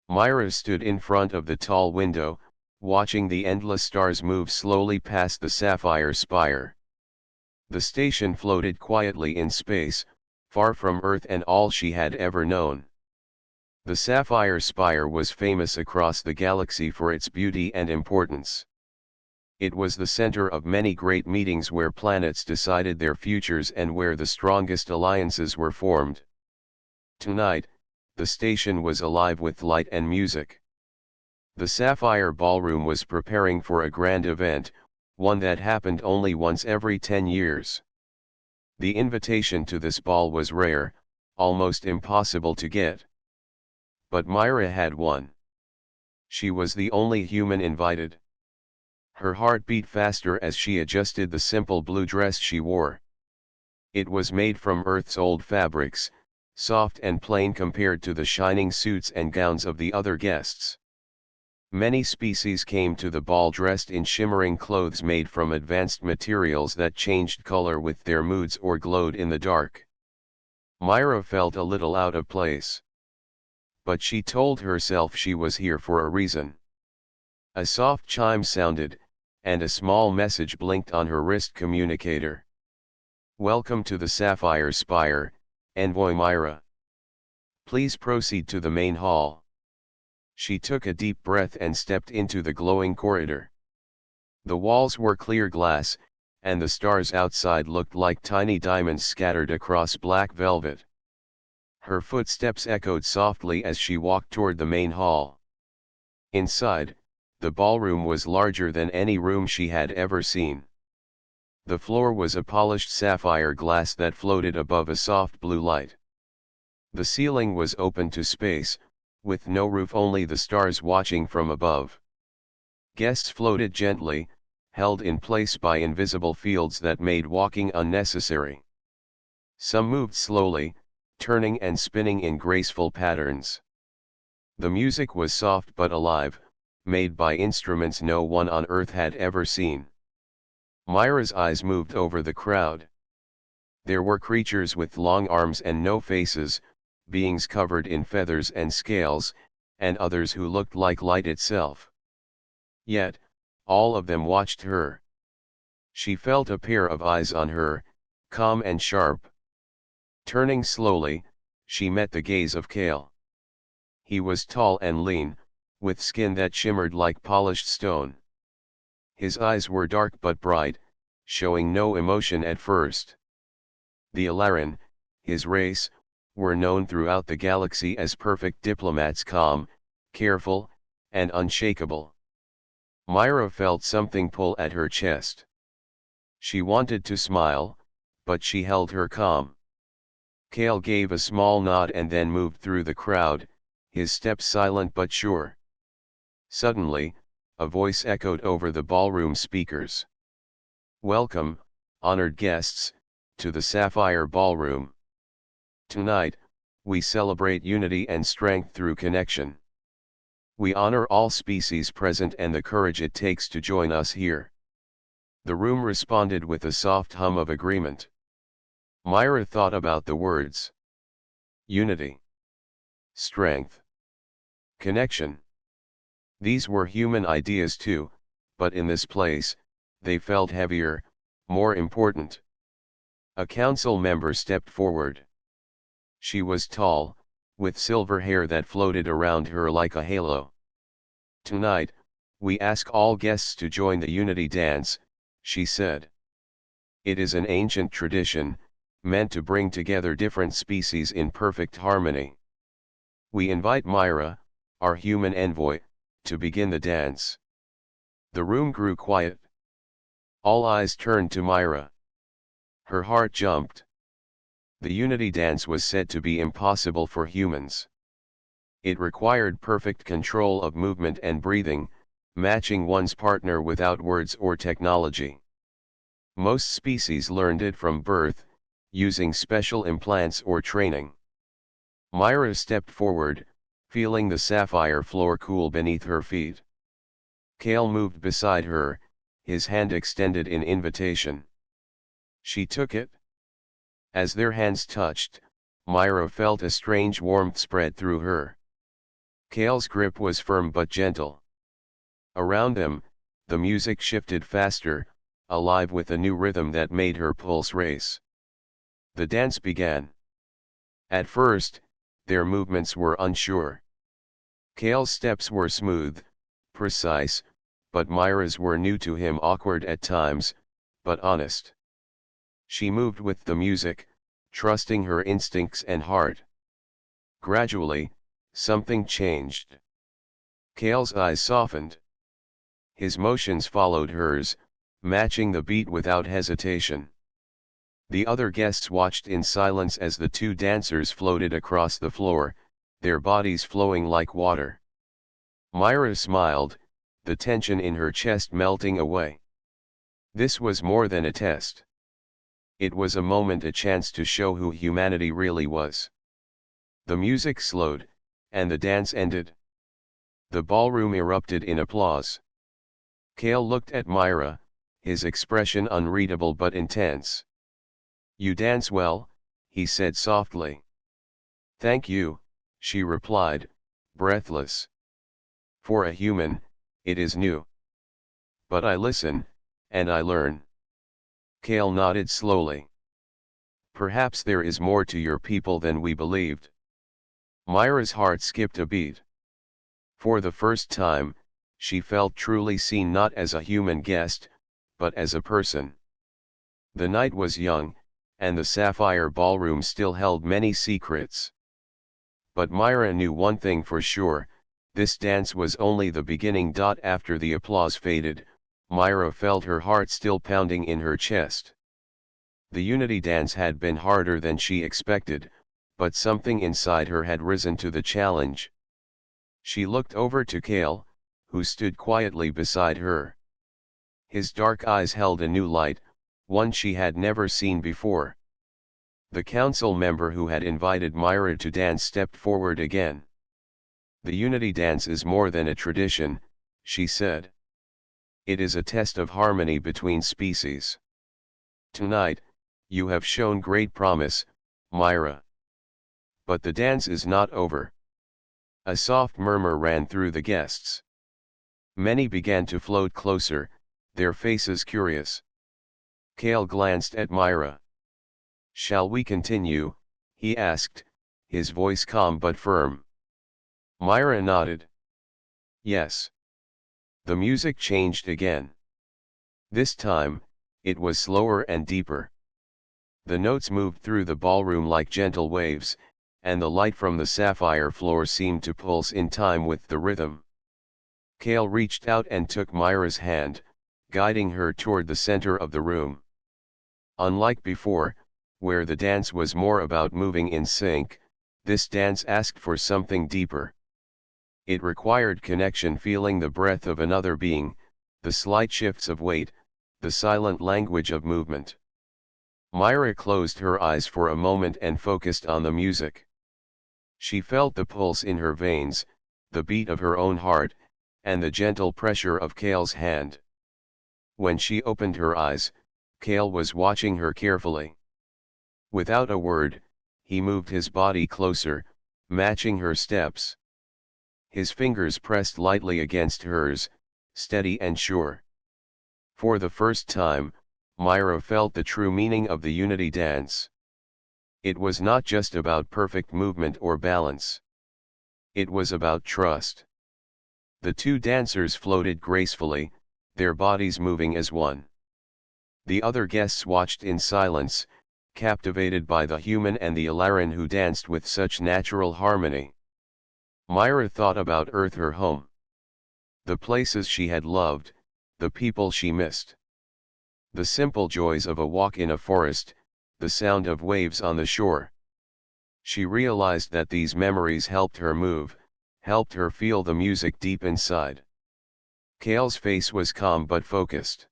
Myra stood in front of the tall window, watching the endless stars move slowly past the sapphire spire. The station floated quietly in space, far from Earth and all she had ever known. The sapphire spire was famous across the galaxy for its beauty and importance. It was the center of many great meetings where planets decided their futures and where the strongest alliances were formed. Tonight, the station was alive with light and music. The Sapphire Ballroom was preparing for a grand event, one that happened only once every 10 years. The invitation to this ball was rare, almost impossible to get. But Myra had one. She was the only human invited. Her heart beat faster as she adjusted the simple blue dress she wore. It was made from Earth's old fabrics, soft and plain compared to the shining suits and gowns of the other guests. Many species came to the ball dressed in shimmering clothes made from advanced materials that changed color with their moods or glowed in the dark. Myra felt a little out of place. But she told herself she was here for a reason. A soft chime sounded, and a small message blinked on her wrist communicator. "Welcome to the Sapphire Spire, Envoy Myra. Please proceed to the main hall." She took a deep breath and stepped into the glowing corridor. The walls were clear glass, and the stars outside looked like tiny diamonds scattered across black velvet. Her footsteps echoed softly as she walked toward the main hall. Inside, the ballroom was larger than any room she had ever seen. The floor was a polished sapphire glass that floated above a soft blue light. The ceiling was open to space, with no roof, only the stars watching from above. Guests floated gently, held in place by invisible fields that made walking unnecessary. Some moved slowly, turning and spinning in graceful patterns. The music was soft but alive, made by instruments no one on Earth had ever seen. Myra's eyes moved over the crowd. There were creatures with long arms and no faces, beings covered in feathers and scales, and others who looked like light itself. Yet, all of them watched her. She felt a pair of eyes on her, calm and sharp. Turning slowly, she met the gaze of Kale. He was tall and lean, with skin that shimmered like polished stone. His eyes were dark but bright, showing no emotion at first. The Alaran, his race, were known throughout the galaxy as perfect diplomats, calm, careful, and unshakable. Myra felt something pull at her chest. She wanted to smile, but she held her calm. Kale gave a small nod and then moved through the crowd, his steps silent but sure. Suddenly, a voice echoed over the ballroom speakers. "Welcome, honored guests, to the Sapphire Ballroom. Tonight, we celebrate unity and strength through connection. We honor all species present and the courage it takes to join us here." The room responded with a soft hum of agreement. Myra thought about the words. Unity. Strength. Connection. These were human ideas too, but in this place, they felt heavier, more important. A council member stepped forward. She was tall, with silver hair that floated around her like a halo. "Tonight, we ask all guests to join the Unity Dance," she said. "It is an ancient tradition, meant to bring together different species in perfect harmony. We invite Myra, our human envoy, to begin the dance." The room grew quiet. All eyes turned to Myra. Her heart jumped. The Unity Dance was said to be impossible for humans. It required perfect control of movement and breathing, matching one's partner without words or technology. Most species learned it from birth, using special implants or training. Myra stepped forward, feeling the sapphire floor cool beneath her feet. Kale moved beside her, his hand extended in invitation. She took it. As their hands touched, Myra felt a strange warmth spread through her. Kale's grip was firm but gentle. Around them, the music shifted faster, alive with a new rhythm that made her pulse race. The dance began. At first, their movements were unsure. Kale's steps were smooth, precise, but Myra's were new to him, awkward at times, but honest. She moved with the music, trusting her instincts and heart. Gradually, something changed. Kale's eyes softened. His motions followed hers, matching the beat without hesitation. The other guests watched in silence as the two dancers floated across the floor, their bodies flowing like water. Myra smiled, the tension in her chest melting away. This was more than a test. It was a moment, a chance to show who humanity really was. The music slowed, and the dance ended. The ballroom erupted in applause. Kale looked at Myra, his expression unreadable but intense. "You dance well," he said softly. "Thank you," she replied, breathless. "For a human, it is new. But I listen, and I learn." Kale nodded slowly. "Perhaps there is more to your people than we believed." Myra's heart skipped a beat. For the first time, she felt truly seen, not as a human guest, but as a person. The night was young, and the Sapphire Ballroom still held many secrets. But Myra knew one thing for sure: this dance was only the beginning. After the applause faded, Myra felt her heart still pounding in her chest. The Unity dance had been harder than she expected, but something inside her had risen to the challenge. She looked over to Kale, who stood quietly beside her. His dark eyes held a new light, one she had never seen before. The council member who had invited Myra to dance stepped forward again. "The Unity dance is more than a tradition," she said. "It is a test of harmony between species. Tonight, you have shown great promise, Myra. But the dance is not over." A soft murmur ran through the guests. Many began to float closer, their faces curious. Kale glanced at Myra. "Shall we continue?" he asked, his voice calm but firm. Myra nodded. "Yes." The music changed again. This time, it was slower and deeper. The notes moved through the ballroom like gentle waves, and the light from the sapphire floor seemed to pulse in time with the rhythm. Kale reached out and took Myra's hand, guiding her toward the center of the room. Unlike before, where the dance was more about moving in sync, this dance asked for something deeper. It required connection, feeling the breath of another being, the slight shifts of weight, the silent language of movement. Myra closed her eyes for a moment and focused on the music. She felt the pulse in her veins, the beat of her own heart, and the gentle pressure of Kale's hand. When she opened her eyes, Kale was watching her carefully. Without a word, he moved his body closer, matching her steps. His fingers pressed lightly against hers, steady and sure. For the first time, Myra felt the true meaning of the Unity dance. It was not just about perfect movement or balance. It was about trust. The two dancers floated gracefully, their bodies moving as one. The other guests watched in silence, captivated by the human and the Alaran who danced with such natural harmony. Myra thought about Earth, her home. The places she had loved, the people she missed. The simple joys of a walk in a forest, the sound of waves on the shore. She realized that these memories helped her move, helped her feel the music deep inside. Kale's face was calm but focused.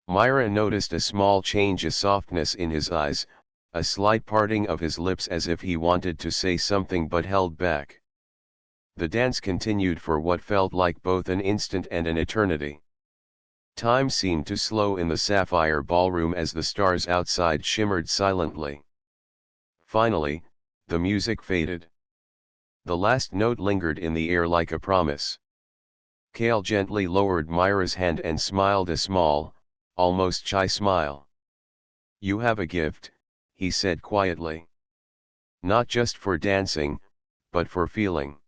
Myra noticed a small change, a softness in his eyes, a slight parting of his lips as if he wanted to say something but held back. The dance continued for what felt like both an instant and an eternity. Time seemed to slow in the sapphire ballroom as the stars outside shimmered silently. Finally, the music faded. The last note lingered in the air like a promise. Kale gently lowered Myra's hand and smiled a small, almost shy smile. "You have a gift," he said quietly. "Not just for dancing, but for feeling."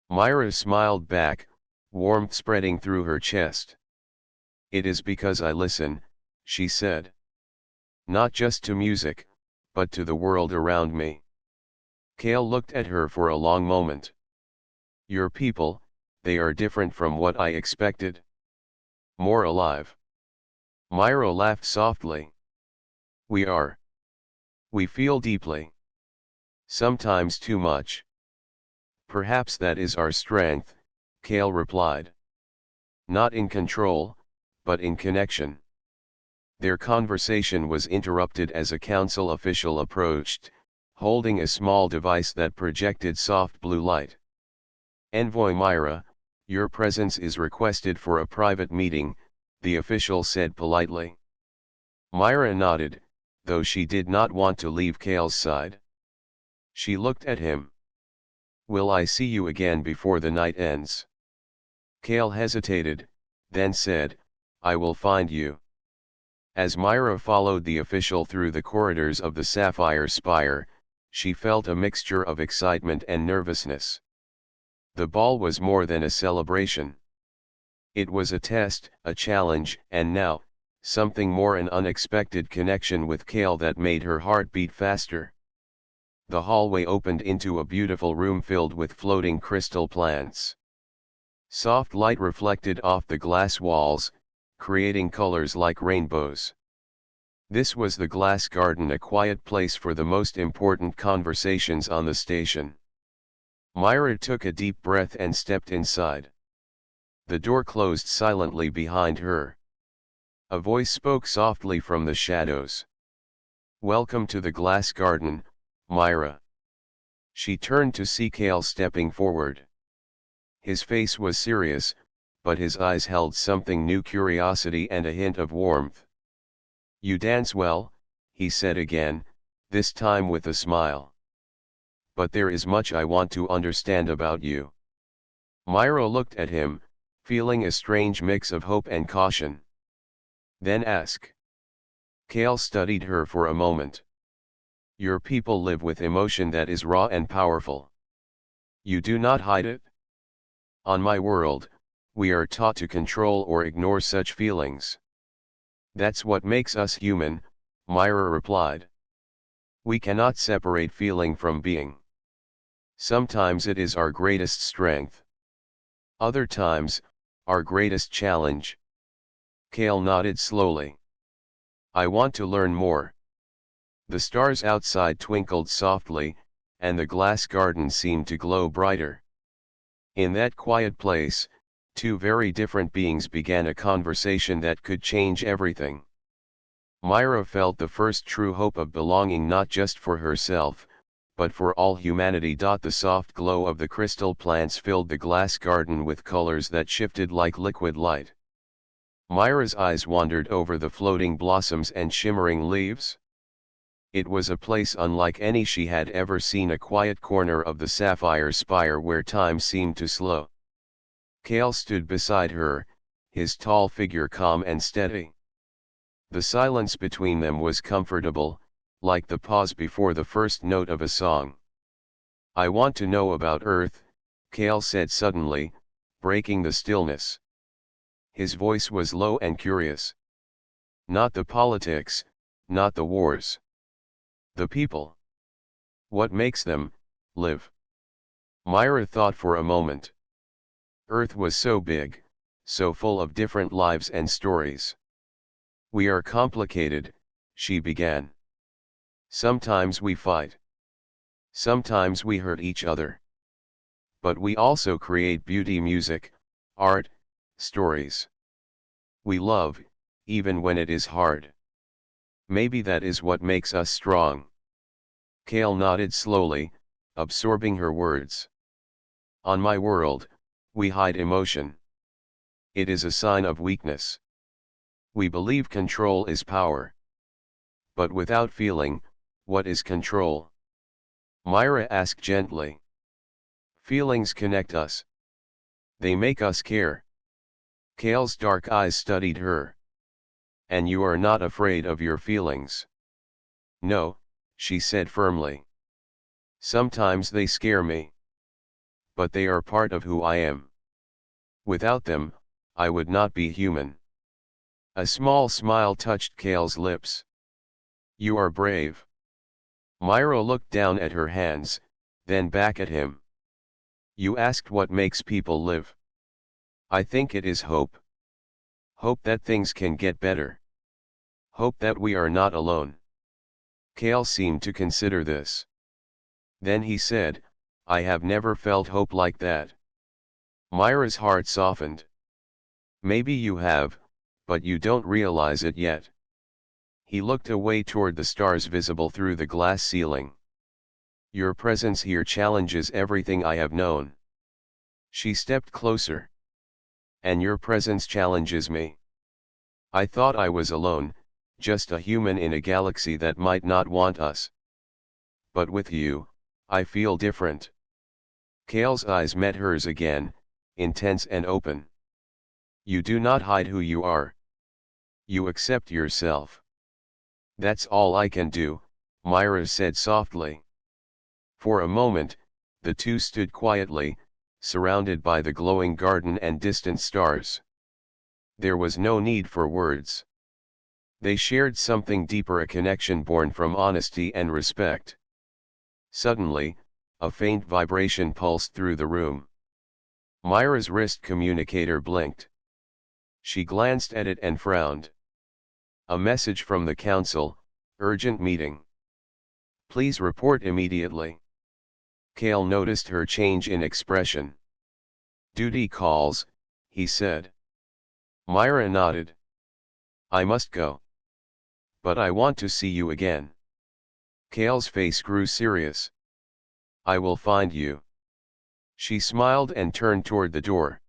Myra smiled back, warmth spreading through her chest. "It is because I listen," she said. "Not just to music, but to the world around me." Kale looked at her for a long moment. "Your people, they are different from what I expected. More alive." Myra laughed softly. "We are. We feel deeply. Sometimes too much." "Perhaps that is our strength," Kale replied. "Not in control, but in connection." Their conversation was interrupted as a council official approached, holding a small device that projected soft blue light. "Envoy Myra, your presence is requested for a private meeting," the official said politely. Myra nodded, though she did not want to leave Kale's side. She looked at him. "Will I see you again before the night ends?" Kale hesitated, then said, "I will find you." As Myra followed the official through the corridors of the Sapphire Spire, she felt a mixture of excitement and nervousness. The ball was more than a celebration. It was a test, a challenge, and now, something more, an unexpected connection with Kale that made her heart beat faster. The hallway opened into a beautiful room filled with floating crystal plants. Soft light reflected off the glass walls, creating colors like rainbows. This was the glass garden, a quiet place for the most important conversations on the station. Myra took a deep breath and stepped inside. The door closed silently behind her. A voice spoke softly from the shadows. "Welcome to the glass garden, Myra." She turned to see Kale stepping forward. His face was serious, but his eyes held something new, curiosity and a hint of warmth. "You dance well," he said again, this time with a smile. "But there is much I want to understand about you." Myra looked at him, feeling a strange mix of hope and caution. "Then ask." Kale studied her for a moment. "Your people live with emotion that is raw and powerful. You do not hide it. On my world, we are taught to control or ignore such feelings." "That's what makes us human," Myra replied. "We cannot separate feeling from being. Sometimes it is our greatest strength. Other times, our greatest challenge." Kale nodded slowly. "I want to learn more." The stars outside twinkled softly, and the glass garden seemed to glow brighter. In that quiet place, two very different beings began a conversation that could change everything. Myra felt the first true hope of belonging, not just for herself, but for all humanity. The soft glow of the crystal plants filled the glass garden with colors that shifted like liquid light. Myra's eyes wandered over the floating blossoms and shimmering leaves. It was a place unlike any she had ever seen, a quiet corner of the Sapphire Spire where time seemed to slow. Kale stood beside her, his tall figure calm and steady. The silence between them was comfortable, like the pause before the first note of a song. "I want to know about Earth," Kale said suddenly, breaking the stillness. His voice was low and curious. "Not the politics, not the wars. The people. What makes them live?" Myra thought for a moment. Earth was so big, so full of different lives and stories. "We are complicated," she began. "Sometimes we fight. Sometimes we hurt each other. But we also create beauty, music, art, stories. We love, even when it is hard. Maybe that is what makes us strong." Kale nodded slowly, absorbing her words. "On my world, we hide emotion. It is a sign of weakness. We believe control is power. But without feeling, what is control?" Myra asked gently. Feelings connect us. They make us care. Kale's dark eyes studied her. And you are not afraid of your feelings. No, she said firmly. Sometimes they scare me. But they are part of who I am. Without them, I would not be human. A small smile touched Kale's lips. You are brave. Myra looked down at her hands, then back at him. You asked what makes people live. I think it is hope. Hope that things can get better. Hope that we are not alone. Kale seemed to consider this. Then he said, I have never felt hope like that. Myra's heart softened. Maybe you have, but you don't realize it yet. He looked away toward the stars visible through the glass ceiling. Your presence here challenges everything I have known. She stepped closer. And your presence challenges me. I thought I was alone, just a human in a galaxy that might not want us. But with you, I feel different. Kale's eyes met hers again, intense and open. You do not hide who you are. You accept yourself. That's all I can do, Myra said softly. For a moment, the two stood quietly, surrounded by the glowing garden and distant stars. There was no need for words. They shared something deeper, a connection born from honesty and respect. Suddenly, a faint vibration pulsed through the room. Myra's wrist communicator blinked. She glanced at it and frowned. A message from the council, urgent meeting. Please report immediately. Kale noticed her change in expression. Duty calls, he said. Myra nodded. I must go. But I want to see you again. Kale's face grew serious. I will find you. She smiled and turned toward the door.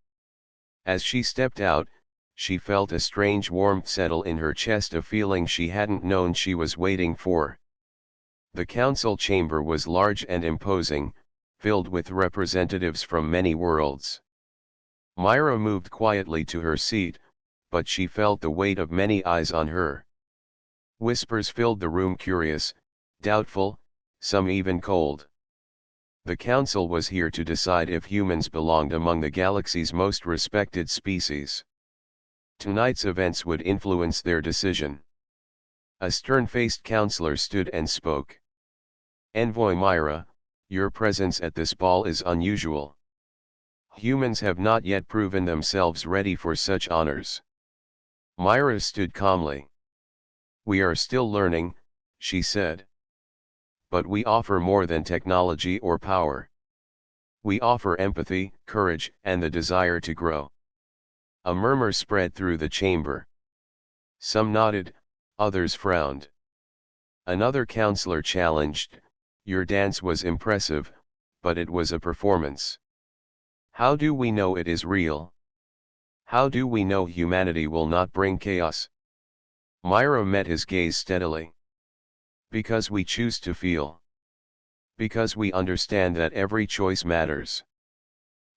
As she stepped out, she felt a strange warmth settle in her chest, a feeling she hadn't known she was waiting for. The council chamber was large and imposing, filled with representatives from many worlds. Myra moved quietly to her seat, but she felt the weight of many eyes on her. Whispers filled the room, curious, doubtful, some even cold. The council was here to decide if humans belonged among the galaxy's most respected species. Tonight's events would influence their decision. A stern-faced counselor stood and spoke. Envoy Myra, your presence at this ball is unusual. Humans have not yet proven themselves ready for such honors. Myra stood calmly. We are still learning, she said. But we offer more than technology or power. We offer empathy, courage, and the desire to grow. A murmur spread through the chamber. Some nodded, others frowned. Another counselor challenged, your dance was impressive, but it was a performance. How do we know it is real? How do we know humanity will not bring chaos? Myra met his gaze steadily. Because we choose to feel. Because we understand that every choice matters.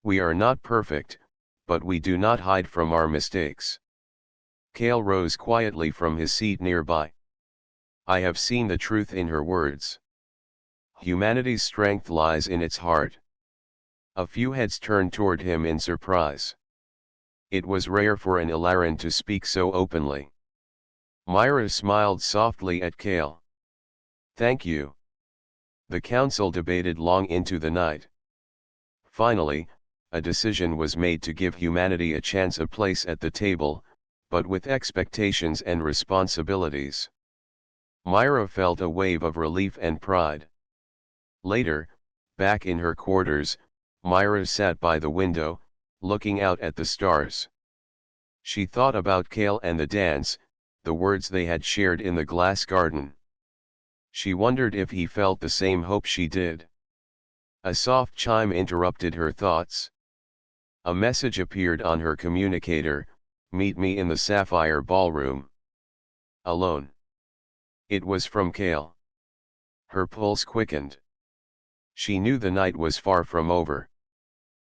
We are not perfect, but we do not hide from our mistakes. Kale rose quietly from his seat nearby. I have seen the truth in her words. Humanity's strength lies in its heart. A few heads turned toward him in surprise. It was rare for an Ilaran to speak so openly. Myra smiled softly at Kale. Thank you. The council debated long into the night. Finally, a decision was made to give humanity a chance, a place at the table, but with expectations and responsibilities. Myra felt a wave of relief and pride. Later, back in her quarters, Myra sat by the window, looking out at the stars. She thought about Kale and the dance, the words they had shared in the glass garden. She wondered if he felt the same hope she did. A soft chime interrupted her thoughts. A message appeared on her communicator, meet me in the Sapphire Ballroom. Alone. It was from Kale. Her pulse quickened. She knew the night was far from over.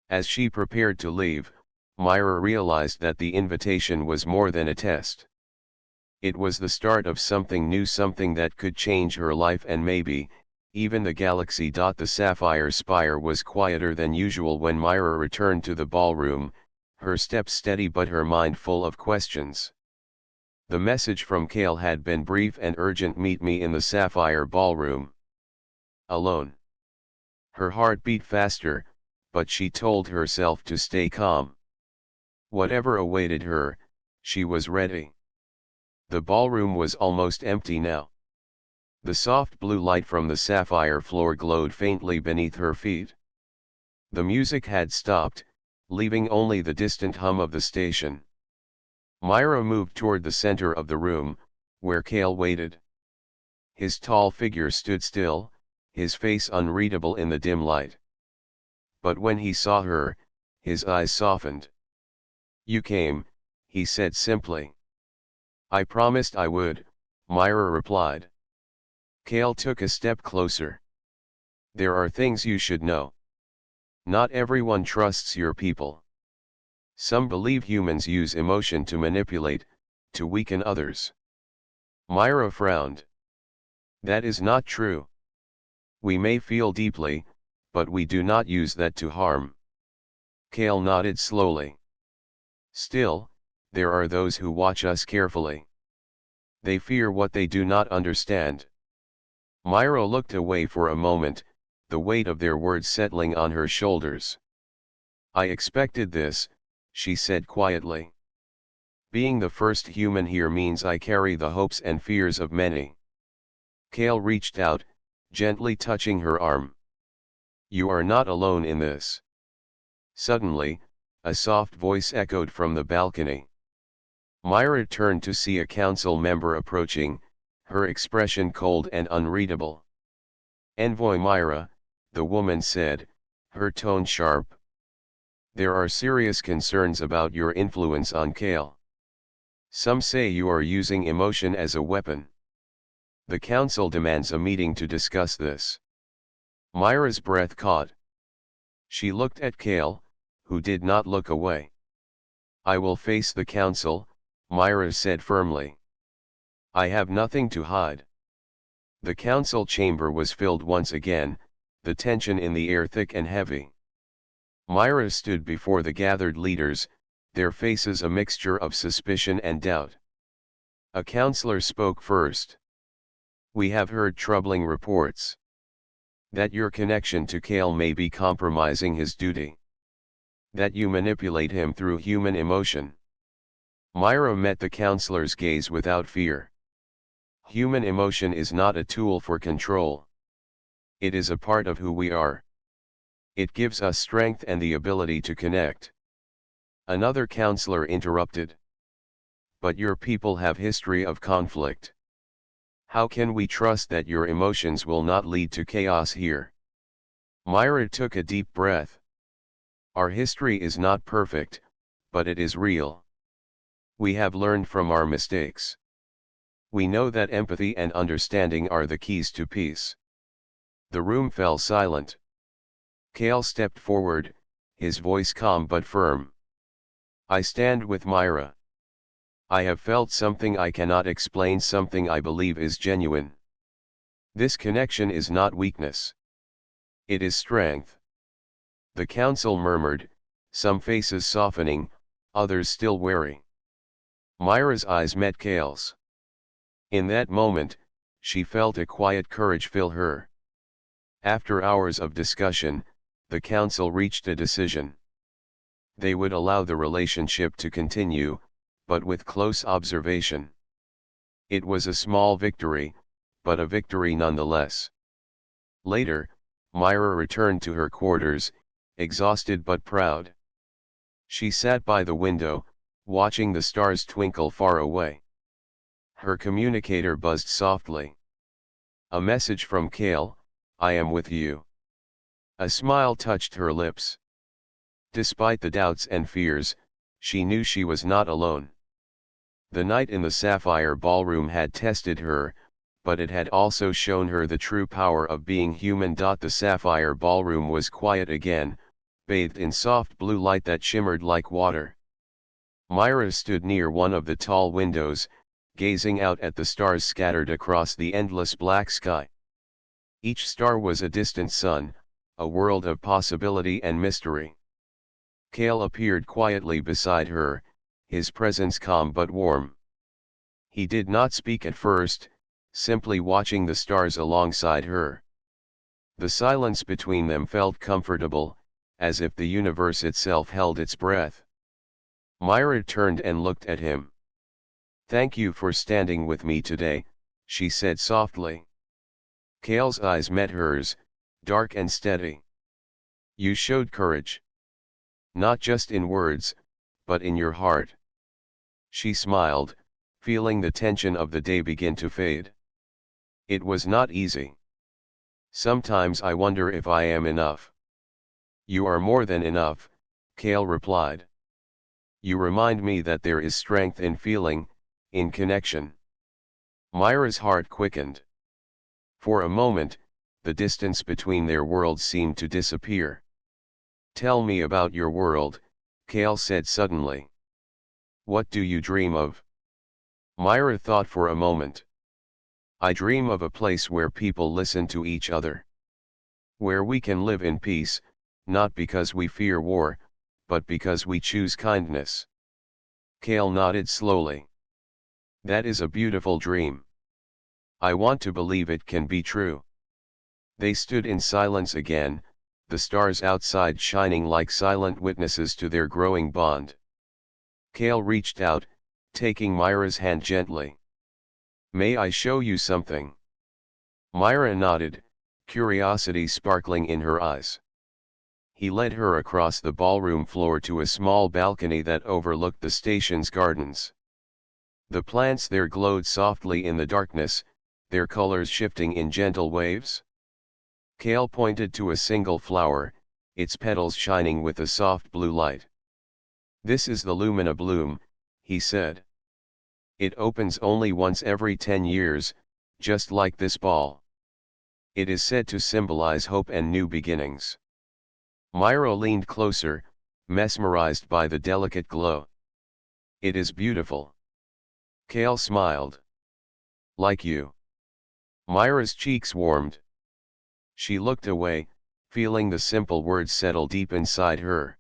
As she prepared to leave, Myra realized that the invitation was more than a test. It was the start of something new, something that could change her life and maybe, even the galaxy. The sapphire spire was quieter than usual when Myra returned to the ballroom, her steps steady but her mind full of questions. The message from Kale had been brief and urgent: meet me in the sapphire ballroom. Alone. Her heart beat faster, but she told herself to stay calm. Whatever awaited her, she was ready. The ballroom was almost empty now. The soft blue light from the sapphire floor glowed faintly beneath her feet. The music had stopped, leaving only the distant hum of the station. Myra moved toward the center of the room, where Kale waited. His tall figure stood still, his face unreadable in the dim light. But when he saw her, his eyes softened. "You came," he said simply. "I promised I would," Myra replied. Kale took a step closer. "There are things you should know. Not everyone trusts your people. Some believe humans use emotion to manipulate, to weaken others." Myra frowned. "That is not true. We may feel deeply, but we do not use that to harm." Kale nodded slowly. "Still, there are those who watch us carefully. They fear what they do not understand." Myra looked away for a moment, the weight of their words settling on her shoulders. "I expected this," she said quietly. "Being the first human here means I carry the hopes and fears of many." Kale reached out, gently touching her arm. "You are not alone in this." Suddenly, a soft voice echoed from the balcony. Myra turned to see a council member approaching, her expression cold and unreadable. "Envoy Myra," the woman said, her tone sharp. "There are serious concerns about your influence on Kale. Some say you are using emotion as a weapon. The council demands a meeting to discuss this." Myra's breath caught. She looked at Kale, who did not look away. "I will face the council," Myra said firmly. "I have nothing to hide." The council chamber was filled once again, the tension in the air thick and heavy. Myra stood before the gathered leaders, their faces a mixture of suspicion and doubt. A counselor spoke first. "We have heard troubling reports that your connection to Kale may be compromising his duty. That you manipulate him through human emotion." Myra met the counselor's gaze without fear. "Human emotion is not a tool for control. It is a part of who we are. It gives us strength and the ability to connect." Another counselor interrupted. "But your people have history of conflict. How can we trust that your emotions will not lead to chaos here?" Myra took a deep breath. "Our history is not perfect, but it is real. We have learned from our mistakes. We know that empathy and understanding are the keys to peace." The room fell silent. Kale stepped forward, his voice calm but firm. "I stand with Myra. I have felt something I cannot explain, something I believe is genuine. This connection is not weakness. It is strength." The council murmured, some faces softening, others still wary. Myra's eyes met Kale's. In that moment, she felt a quiet courage fill her. After hours of discussion, the council reached a decision. They would allow the relationship to continue, but with close observation. It was a small victory, but a victory nonetheless. Later, Myra returned to her quarters, exhausted but proud. She sat by the window, watching the stars twinkle far away. Her communicator buzzed softly. "A message from Kale, I am with you." A smile touched her lips. Despite the doubts and fears, she knew she was not alone. The night in the Sapphire Ballroom had tested her, but it had also shown her the true power of being human. The Sapphire Ballroom was quiet again, bathed in soft blue light that shimmered like water. Myra stood near one of the tall windows, gazing out at the stars scattered across the endless black sky. Each star was a distant sun, a world of possibility and mystery. Kale appeared quietly beside her, his presence calm but warm. He did not speak at first, simply watching the stars alongside her. The silence between them felt comfortable, as if the universe itself held its breath. Myra turned and looked at him. "Thank you for standing with me today," she said softly. Kale's eyes met hers, dark and steady. "You showed courage. Not just in words, but in your heart." She smiled, feeling the tension of the day begin to fade. "It was not easy. Sometimes I wonder if I am enough." "You are more than enough," Kale replied. "You remind me that there is strength in feeling, in connection." Myra's heart quickened. For a moment, the distance between their worlds seemed to disappear. "Tell me about your world," Kale said suddenly. "What do you dream of?" Myra thought for a moment. "I dream of a place where people listen to each other. Where we can live in peace, not because we fear war, but because we choose kindness." Kale nodded slowly. "That is a beautiful dream. I want to believe it can be true." They stood in silence again, the stars outside shining like silent witnesses to their growing bond. Kale reached out, taking Myra's hand gently. "May I show you something?" Myra nodded, curiosity sparkling in her eyes. He led her across the ballroom floor to a small balcony that overlooked the station's gardens. The plants there glowed softly in the darkness, their colors shifting in gentle waves. Kale pointed to a single flower, its petals shining with a soft blue light. "This is the Lumina bloom," he said. "It opens only once every 10 years, just like this ball. It is said to symbolize hope and new beginnings." Myra leaned closer, mesmerized by the delicate glow. "It is beautiful." Kale smiled. "Like you." Myra's cheeks warmed. She looked away, feeling the simple words settle deep inside her.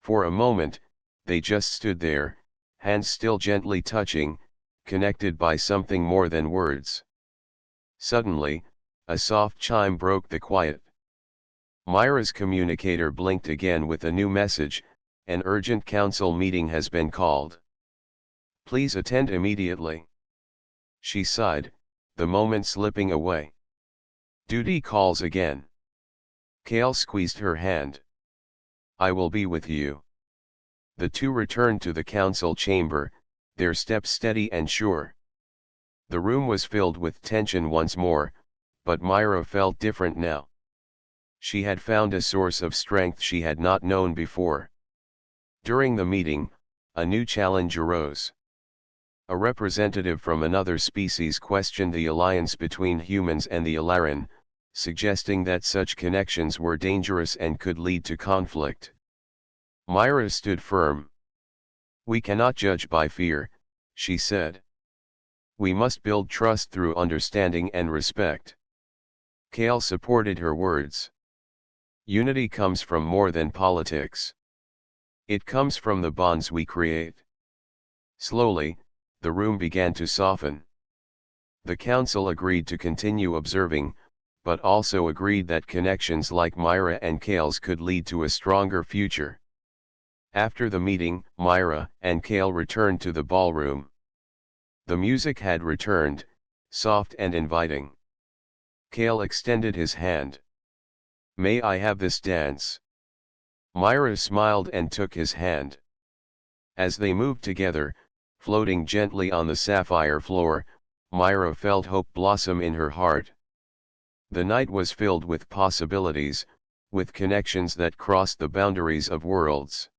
For a moment, they just stood there, hands still gently touching, connected by something more than words. Suddenly, a soft chime broke the quiet. Myra's communicator blinked again with a new message: "An urgent council meeting has been called. Please attend immediately." She sighed, the moment slipping away. "Duty calls again." Kale squeezed her hand. "I will be with you." The two returned to the council chamber, their steps steady and sure. The room was filled with tension once more, but Myra felt different now. She had found a source of strength she had not known before. During the meeting, a new challenge arose. A representative from another species questioned the alliance between humans and the Alaran, suggesting that such connections were dangerous and could lead to conflict. Myra stood firm. "We cannot judge by fear," she said. "We must build trust through understanding and respect." Kale supported her words. "Unity comes from more than politics. It comes from the bonds we create." Slowly, the room began to soften. The council agreed to continue observing, but also agreed that connections like Myra and Kale's could lead to a stronger future. After the meeting, Myra and Kale returned to the ballroom. The music had returned, soft and inviting. Kale extended his hand. "May I have this dance?" Myra smiled and took his hand. As they moved together, floating gently on the sapphire floor, Myra felt hope blossom in her heart. The night was filled with possibilities, with connections that crossed the boundaries of worlds.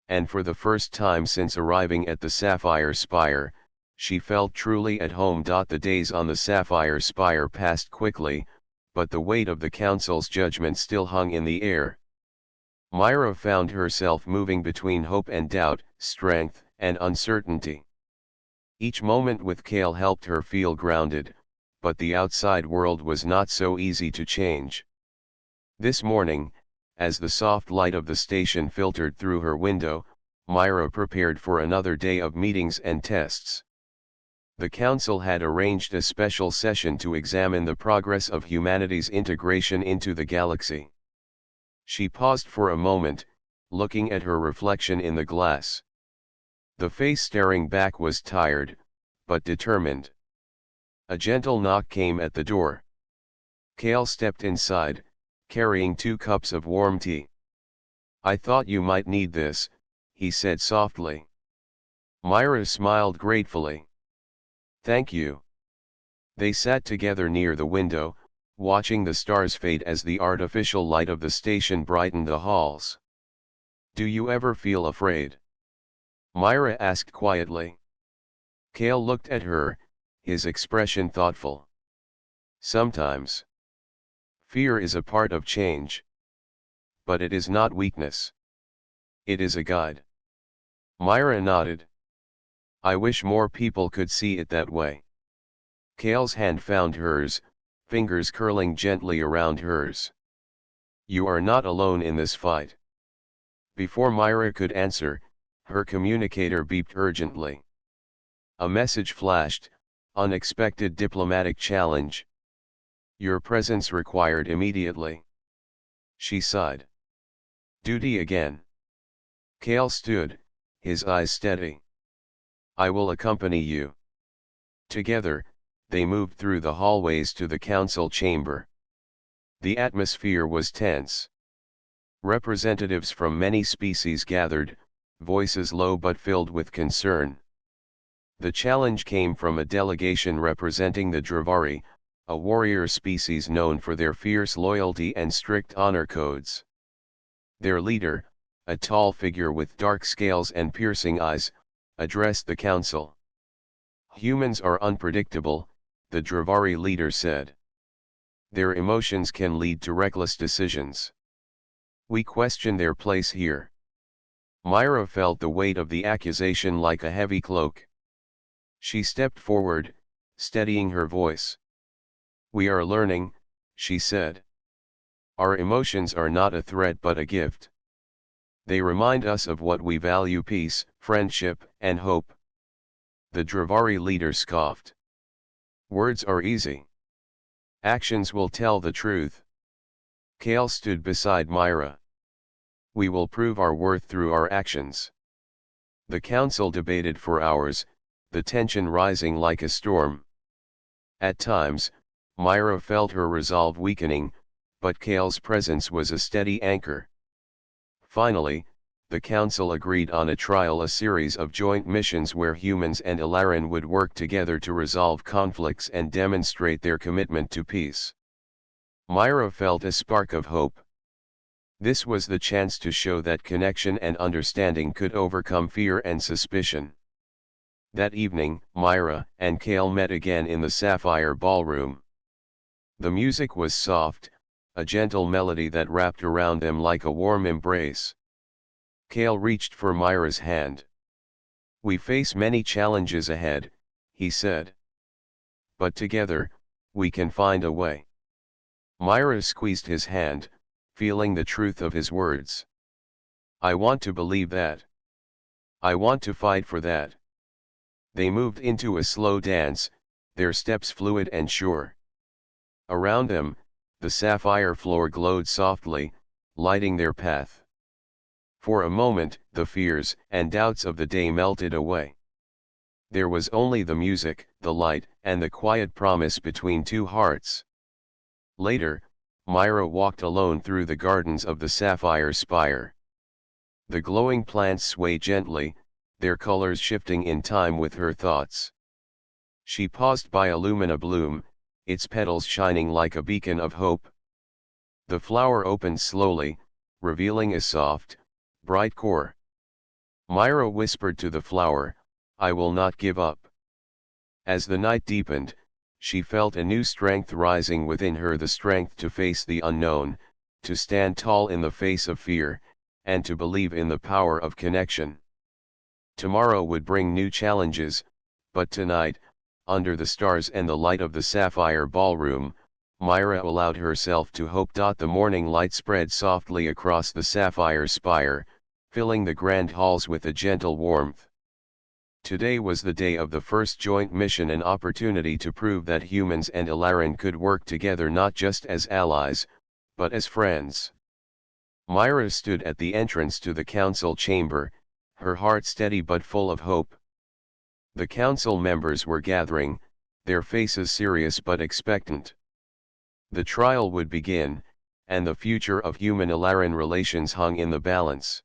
And for the first time since arriving at the Sapphire Spire, she felt truly at home. The days on the Sapphire Spire passed quickly, but the weight of the council's judgment still hung in the air. Myra found herself moving between hope and doubt, strength and uncertainty. Each moment with Kale helped her feel grounded, but the outside world was not so easy to change. This morning, as the soft light of the station filtered through her window, Myra prepared for another day of meetings and tests. The council had arranged a special session to examine the progress of humanity's integration into the galaxy. She paused for a moment, looking at her reflection in the glass. The face staring back was tired, but determined. A gentle knock came at the door. Kale stepped inside, carrying 2 cups of warm tea. "I thought you might need this," he said softly. Myra smiled gratefully. "Thank you." They sat together near the window, watching the stars fade as the artificial light of the station brightened the halls. "Do you ever feel afraid?" Myra asked quietly. Kale looked at her, his expression thoughtful. "Sometimes. Fear is a part of change. But it is not weakness. It is a guide." Myra nodded. "I wish more people could see it that way." Kale's hand found hers, fingers curling gently around hers. "You are not alone in this fight." Before Myra could answer, her communicator beeped urgently. A message flashed: "Unexpected diplomatic challenge. Your presence required immediately." She sighed. "Duty again." Kale stood, his eyes steady. "I will accompany you." Together, they moved through the hallways to the council chamber. The atmosphere was tense. Representatives from many species gathered, voices low but filled with concern. The challenge came from a delegation representing the Dravari, a warrior species known for their fierce loyalty and strict honor codes. Their leader, a tall figure with dark scales and piercing eyes, addressed the council. "Humans are unpredictable," the Dravari leader said. "Their emotions can lead to reckless decisions. We question their place here." Myra felt the weight of the accusation like a heavy cloak. She stepped forward, steadying her voice. "We are learning," she said. "Our emotions are not a threat but a gift. They remind us of what we value: peace, friendship, and hope." The Dravari leader scoffed. "Words are easy. Actions will tell the truth." Kale stood beside Myra. "We will prove our worth through our actions." The council debated for hours, the tension rising like a storm. At times, Myra felt her resolve weakening, but Kale's presence was a steady anchor. Finally, the council agreed on a series of joint missions where humans and Ilaran would work together to resolve conflicts and demonstrate their commitment to peace. Myra felt a spark of hope. This was the chance to show that connection and understanding could overcome fear and suspicion. That evening, Myra and Kale met again in the Sapphire Ballroom. The music was soft, a gentle melody that wrapped around them like a warm embrace. Kale reached for Myra's hand. "We face many challenges ahead," he said. "But together, we can find a way." Myra squeezed his hand, feeling the truth of his words. "I want to believe that. I want to fight for that." They moved into a slow dance, their steps fluid and sure. Around them, the sapphire floor glowed softly, lighting their path. For a moment, the fears and doubts of the day melted away. There was only the music, the light, and the quiet promise between two hearts. Later, Myra walked alone through the gardens of the Sapphire Spire. The glowing plants swayed gently, their colors shifting in time with her thoughts. She paused by a Lumina bloom, its petals shining like a beacon of hope. The flower opened slowly, revealing a soft, bright core. Myra whispered to the flower, "I will not give up." As the night deepened, she felt a new strength rising within her, the strength to face the unknown, to stand tall in the face of fear, and to believe in the power of connection. Tomorrow would bring new challenges, but tonight, under the stars and the light of the sapphire ballroom, Myra allowed herself to hope. The morning light spread softly across the sapphire spire, filling the grand halls with a gentle warmth. Today was the day of the first joint mission, an opportunity to prove that humans and Ilaran could work together not just as allies, but as friends. Myra stood at the entrance to the council chamber, her heart steady but full of hope. The council members were gathering, their faces serious but expectant. The trial would begin, and the future of human-Ilaran relations hung in the balance.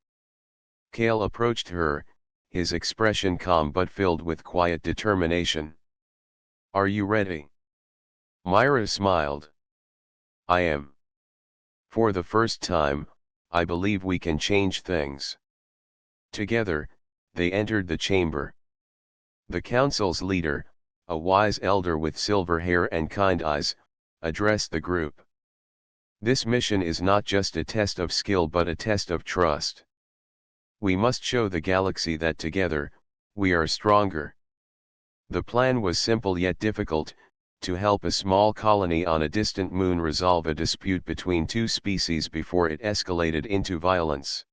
Kale approached her, his expression calm but filled with quiet determination. "Are you ready?" Myra smiled. "I am. For the first time, I believe we can change things." Together, they entered the chamber. The council's leader, a wise elder with silver hair and kind eyes, addressed the group. "This mission is not just a test of skill but a test of trust. We must show the galaxy that together, we are stronger." The plan was simple yet difficult: to help a small colony on a distant moon resolve a dispute between two species before it escalated into violence.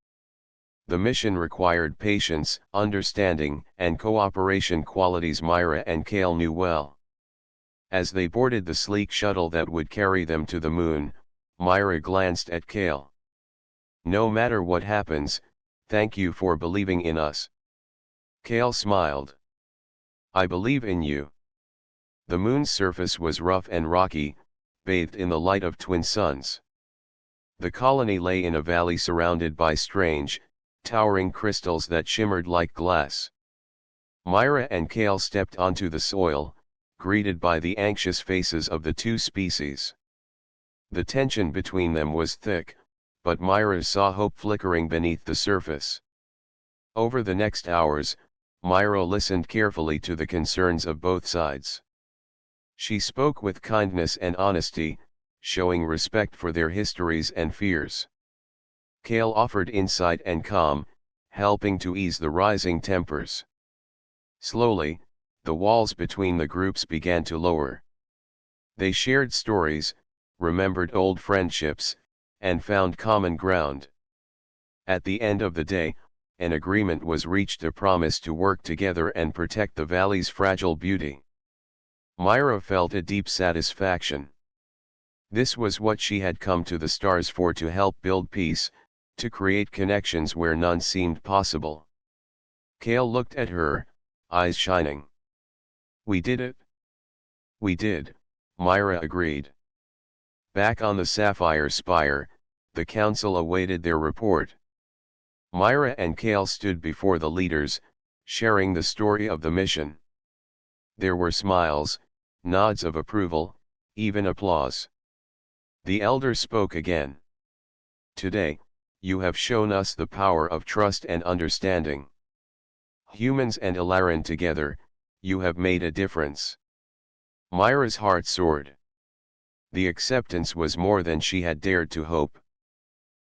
The mission required patience, understanding, and cooperation, qualities Myra and Kale knew well. As they boarded the sleek shuttle that would carry them to the moon, Myra glanced at Kale. "No matter what happens, thank you for believing in us." Kale smiled. "I believe in you." The moon's surface was rough and rocky, bathed in the light of twin suns. The colony lay in a valley surrounded by strange, towering crystals that shimmered like glass. Myra and Kale stepped onto the soil, greeted by the anxious faces of the two species. The tension between them was thick, but Myra saw hope flickering beneath the surface. Over the next hours, Myra listened carefully to the concerns of both sides. She spoke with kindness and honesty, showing respect for their histories and fears. Kale offered insight and calm, helping to ease the rising tempers. Slowly, the walls between the groups began to lower. They shared stories, remembered old friendships, and found common ground. At the end of the day, an agreement was reached: a promise to work together and protect the valley's fragile beauty. Myra felt a deep satisfaction. This was what she had come to the stars for: to help build peace, to create connections where none seemed possible. Kale looked at her, eyes shining. "We did it." "We did," Myra agreed. Back on the sapphire spire, the council awaited their report. Myra and Kale stood before the leaders, sharing the story of the mission. There were smiles, nods of approval, even applause. The elder spoke again. "Today, you have shown us the power of trust and understanding. Humans and Ilaran together, you have made a difference." Myra's heart soared. The acceptance was more than she had dared to hope.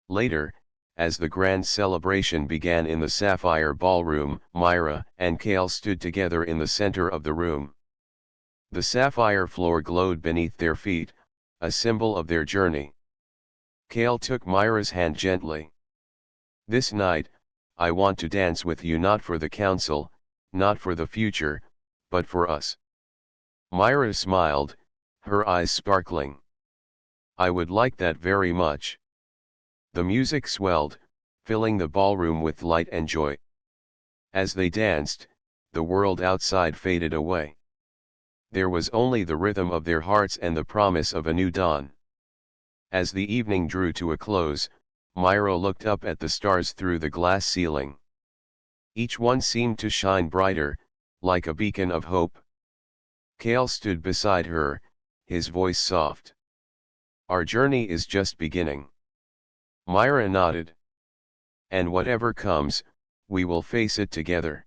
Later, as the grand celebration began in the sapphire ballroom, Myra and Kale stood together in the center of the room. The sapphire floor glowed beneath their feet, a symbol of their journey. Kale took Myra's hand gently. "This night, I want to dance with you, not for the council, not for the future, but for us." Myra smiled, her eyes sparkling. "I would like that very much." The music swelled, filling the ballroom with light and joy. As they danced, the world outside faded away. There was only the rhythm of their hearts and the promise of a new dawn. As the evening drew to a close, Myra looked up at the stars through the glass ceiling. Each one seemed to shine brighter, like a beacon of hope. Kale stood beside her, his voice soft. "Our journey is just beginning." Myra nodded. "And whatever comes, we will face it together."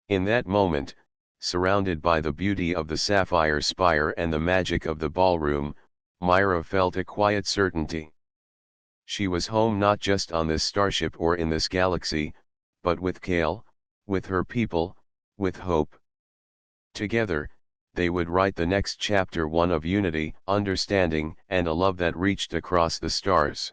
In that moment, surrounded by the beauty of the sapphire spire and the magic of the ballroom, Myra felt a quiet certainty. She was home not just on this starship or in this galaxy, but with Kale, with her people, with hope. Together, they would write the next chapter, one of unity, understanding, and a love that reached across the stars.